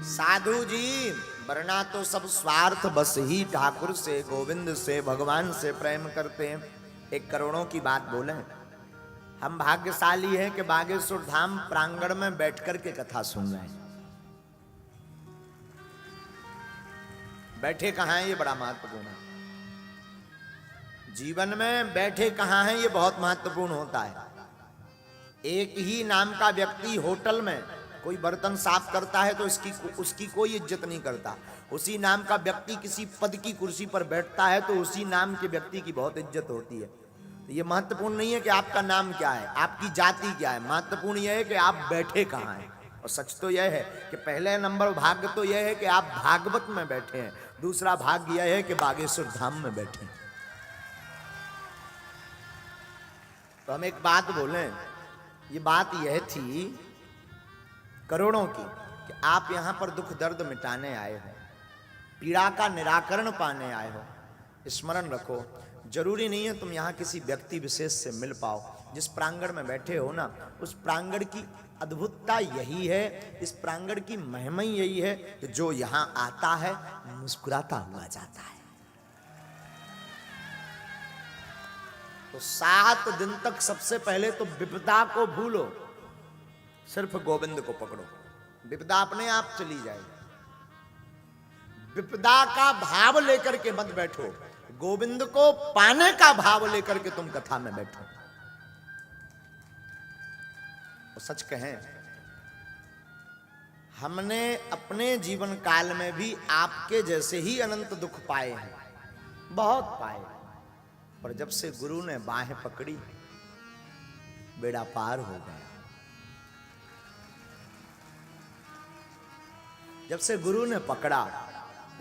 साधु जी वरना तो सब स्वार्थ बस ही ठाकुर से, गोविंद से, भगवान से प्रेम करते हैं। एक करोड़ों की बात बोले, हम भाग्यशाली हैं कि बागेश्वर धाम प्रांगण में बैठकर के कथा सुन रहे हैं। बैठे कहाँ हैं ये बड़ा महत्वपूर्ण है। जीवन में बैठे कहाँ हैं ये बहुत महत्वपूर्ण होता है। एक ही नाम का व्यक्ति होटल में कोई बर्तन साफ करता है तो उसकी कोई इज्जत नहीं करता। उसी नाम का व्यक्ति किसी पद की कुर्सी पर बैठता है तो उसी नाम के व्यक्ति की बहुत इज्जत होती है। तो ये महत्वपूर्ण नहीं है कि आपका नाम क्या है, आपकी जाति क्या है, महत्वपूर्ण यह है कि आप बैठे कहाँ हैं। और सच तो यह है कि पहले नंबर भाग्य तो यह है कि आप भागवत में बैठे हैं, दूसरा भाग्य यह है कि बागेश्वर धाम में बैठे हैं। तो हम एक बात बोलें, ये बात यह थी करोड़ों की कि आप यहां पर दुख दर्द मिटाने आए हो, पीड़ा का निराकरण पाने आए हो। स्मरण रखो, जरूरी नहीं है तुम यहां किसी व्यक्ति विशेष से मिल पाओ। जिस प्रांगण में बैठे हो ना, उस प्रांगण की अद्भुतता यही है, इस प्रांगण की महिमा यही है कि जो यहां आता है मुस्कुराता हुआ जाता है। तो 7 दिन तक सबसे पहले तो विपदा को भूलो, सिर्फ गोविंद को पकड़ो। विपदा अपने आप चली जाएगी। विपदा का भाव लेकर के मत बैठो, गोविंद को पाने का भाव लेकर के तुम कथा में बैठो। और सच कहें, हमने अपने जीवन काल में भी आपके जैसे ही अनंत दुख पाए हैं, बहुत पाए। पर जब से गुरु ने बाहें पकड़ी, बेड़ा पार हो गया। जब से गुरु ने पकड़ा,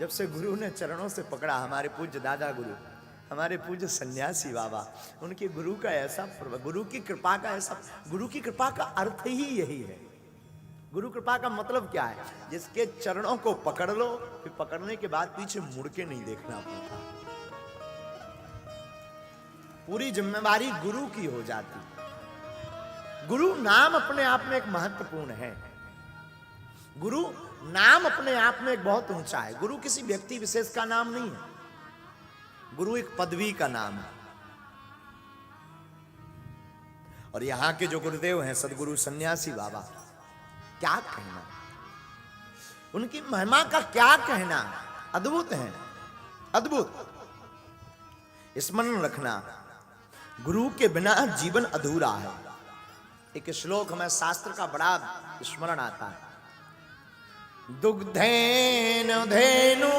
जब से गुरु ने चरणों से पकड़ा, हमारे पूज्य दादा गुरु, हमारे पूज्य सन्यासी बाबा, उनके गुरु का ऐसा, गुरु की कृपा का ऐसा, गुरु की कृपा का अर्थ ही यही है। गुरु कृपा का मतलब क्या है? जिसके चरणों को पकड़ लो, फिर पकड़ने के बाद पीछे मुड़ के नहीं देखना पड़ता। पूरी जिम्मेवारी गुरु की हो जाती। गुरु नाम अपने आप में एक महत्वपूर्ण है। गुरु नाम अपने आप में एक बहुत ऊंचा है। गुरु किसी व्यक्ति विशेष का नाम नहीं है, गुरु एक पदवी का नाम है। और यहां के जो गुरुदेव हैं सदगुरु सन्यासी बाबा, क्या कहना, उनकी महिमा का क्या कहना, अद्भुत है, अद्भुत। स्मरण रखना, गुरु के बिना जीवन अधूरा है। एक श्लोक हमें शास्त्र का बड़ा स्मरण आता है, दुग्धेन धेनु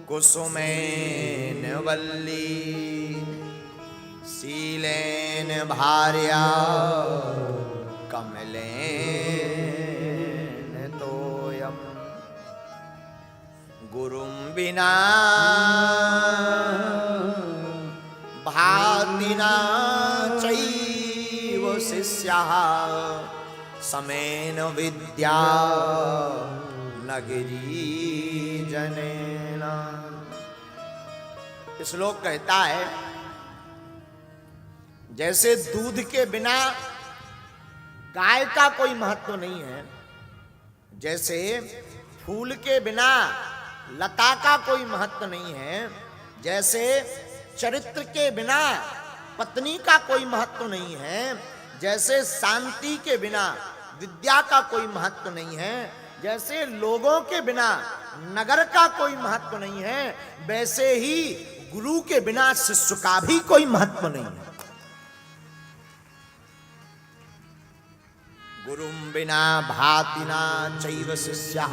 कुसुमेन वल्ली शीलेन भार्या कमलेन तोयम गुरुं बिना भाति न चैव शिष्यः समेन विद्या नगरी जनेना। श्लोक कहता है, जैसे दूध के बिना गाय का कोई महत्व नहीं है, जैसे फूल के बिना लता का कोई महत्व नहीं है, जैसे चरित्र के बिना पत्नी का कोई महत्व नहीं है, जैसे शांति के बिना विद्या का कोई महत्व नहीं है, जैसे लोगों के बिना नगर का कोई महत्व नहीं है, वैसे ही गुरु के बिना शिष्य का भी कोई महत्व नहीं है। गुरुं बिना भाति न चैव शिष्यः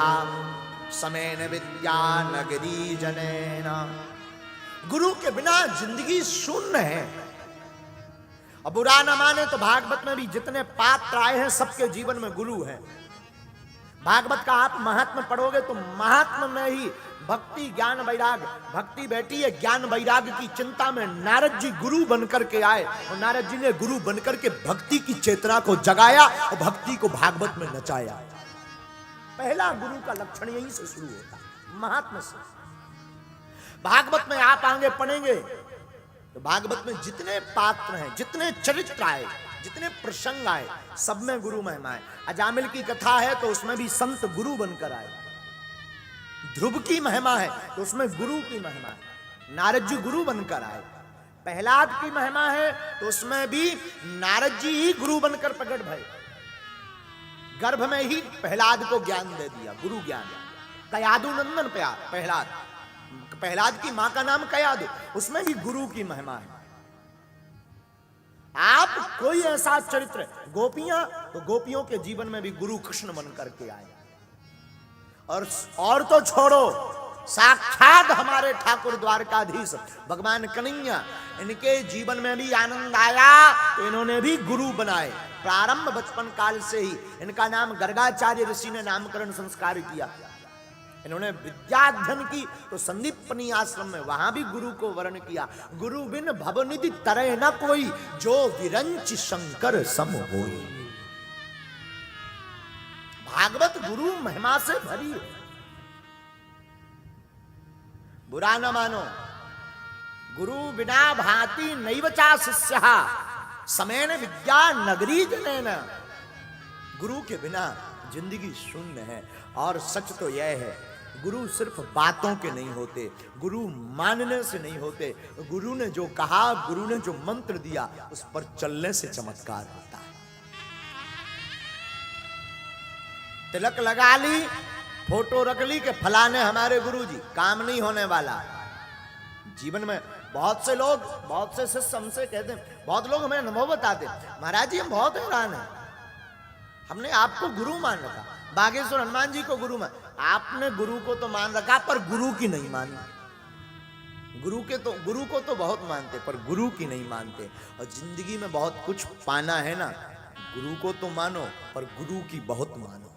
समेन विद्या नगरी जनेना। गुरु के बिना जिंदगी शून्य है। अब बुरा न माने तो भागवत में भी जितने पात्र आए हैं सबके जीवन में गुरु है। भागवत का आप महात्म पढ़ोगे तो महात्म में ही भक्ति ज्ञान वैराग, भक्ति बैठी है ज्ञान वैराग की चिंता में। नारद जी गुरु बनकर के आए और नारद जी ने गुरु बनकर के भक्ति की चेतना को जगाया और भक्ति को भागवत में नचाया। पहला गुरु का लक्षण यहीं से शुरू होता है, महात्मा से। भागवत में आप आगे पढ़ेंगे तो भागवत में जितने पात्र हैं, जितने चरित्र आए, जितने प्रसंग आए सब में गुरु महिमा है। अजामिल की कथा है तो उसमें भी संत गुरु बनकर आए। ध्रुव की महिमा है तो उसमें गुरु की महिमा है, नारद जी गुरु बनकर आए। प्रहलाद की महिमा है तो उसमें भी नारद जी ही गुरु बनकर प्रकट भये। गर्भ में ही प्रहलाद को ज्ञान दे दिया, गुरु ज्ञान। कयादु नंदन प्रहलाद, प्रहलाद की मां का नाम कयादु, उसमें भी गुरु की महिमा है। आप कोई ऐसा चरित्र, गोपियां तो गोपियों के जीवन में भी गुरु कृष्ण बन करके आए। और तो छोड़ो, साक्षात हमारे ठाकुर द्वारकाधीश भगवान कन्हैया, इनके जीवन में भी आनंद आया तो इन्होंने भी गुरु बनाए। प्रारंभ बचपन काल से ही इनका नाम गर्गाचार्य ऋषि ने नामकरण संस्कार किया। इन्होंने विद्याध्ययन की तो संदीपनी आश्रम में, वहां भी गुरु को वर्ण किया। गुरु बिन भवनिधि तरह न कोई, जो विरंच शंकर सम होई। भागवत गुरु महिमा से भरी है, बुरा न मानो। गुरु बिना भांति नैव चा शिष्यः, समेन विद्या नगरी जनेन। गुरु के बिना जिंदगी शून्य है। और सच तो यह है, गुरु सिर्फ बातों के नहीं होते, गुरु मानने से नहीं होते। गुरु ने जो कहा, गुरु ने जो मंत्र दिया, उस पर चलने से चमत्कार होता है। तिलक लगा ली, फोटो रख ली कि फलाने हमारे गुरुजी, काम नहीं होने वाला। जीवन में बहुत से लोग, बहुत से शिष्य हमसे कहते हैं, बहुत लोग हमें अनुभव बताते, महाराज जी हम बहुत हैरान हैं, हमने आपको गुरु मान रखा, बागेश्वर हनुमान जी को गुरु मान। आपने गुरु को तो मान रखा पर गुरु की नहीं मानी। गुरु को तो बहुत मानते पर गुरु की नहीं मानते। और जिंदगी में बहुत कुछ पाना है ना, गुरु को तो मानो पर गुरु की बहुत मानो।